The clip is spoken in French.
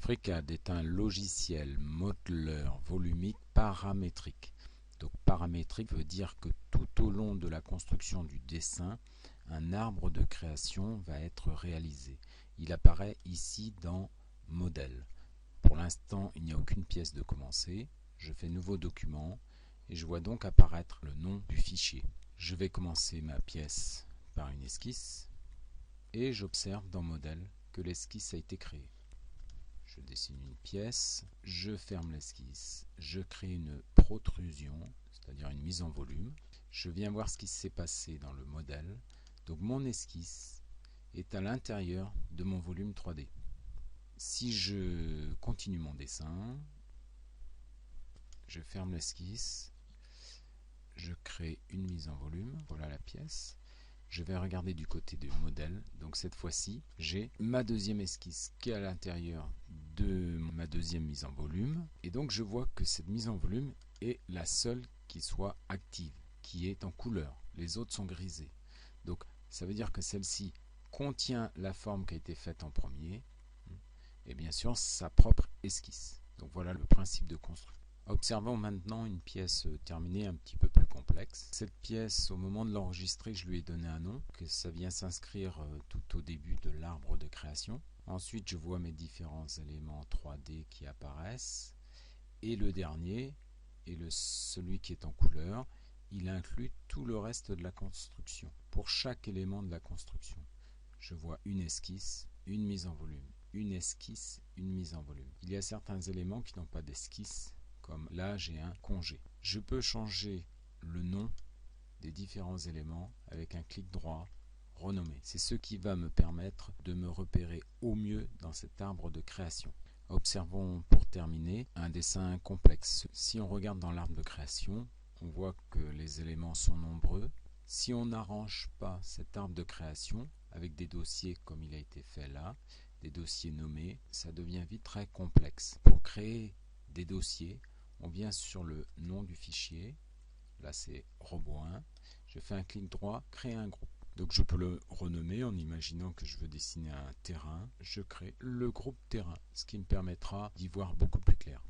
FreeCAD est un logiciel modeleur volumique paramétrique. Donc paramétrique veut dire que tout au long de la construction du dessin, un arbre de création va être réalisé. Il apparaît ici dans Modèle. Pour l'instant, il n'y a aucune pièce de commencer. Je fais Nouveau document et je vois donc apparaître le nom du fichier. Je vais commencer ma pièce par une esquisse et j'observe dans Modèle que l'esquisse a été créée. Je dessine une pièce, je ferme l'esquisse, je crée une protrusion, c'est-à-dire une mise en volume. Je viens voir ce qui s'est passé dans le modèle. Donc mon esquisse est à l'intérieur de mon volume 3D. Si je continue mon dessin, je ferme l'esquisse, je crée une mise en volume, voilà la pièce. Je vais regarder du côté du modèle, donc cette fois-ci, j'ai ma deuxième esquisse qui est à l'intérieur de ma deuxième mise en volume, et donc je vois que cette mise en volume est la seule qui soit active, qui est en couleur. Les autres sont grisées. Donc ça veut dire que celle-ci contient la forme qui a été faite en premier, et bien sûr sa propre esquisse. Donc voilà le principe de construction. Observons maintenant une pièce terminée un petit peu plus complexe. Cette pièce, au moment de l'enregistrer, je lui ai donné un nom, que ça vient s'inscrire tout au début de l'arbre de création. Ensuite, je vois mes différents éléments 3D qui apparaissent. Et le dernier, celui qui est en couleur, il inclut tout le reste de la construction. Pour chaque élément de la construction, je vois une esquisse, une mise en volume, une esquisse, une mise en volume. Il y a certains éléments qui n'ont pas d'esquisse, comme là j'ai un congé. Je peux changer le nom des différents éléments avec un clic droit, renommer. C'est ce qui va me permettre de me repérer au mieux dans cet arbre de création. Observons pour terminer un dessin complexe. Si on regarde dans l'arbre de création, on voit que les éléments sont nombreux. Si on n'arrange pas cet arbre de création avec des dossiers comme il a été fait là, des dossiers nommés, ça devient vite très complexe. Pour créer des dossiers, on vient sur le nom du fichier, là c'est Roboin, je fais un clic droit, créer un groupe. Donc je peux le renommer en imaginant que je veux dessiner un terrain, je crée le groupe terrain, ce qui me permettra d'y voir beaucoup plus clair.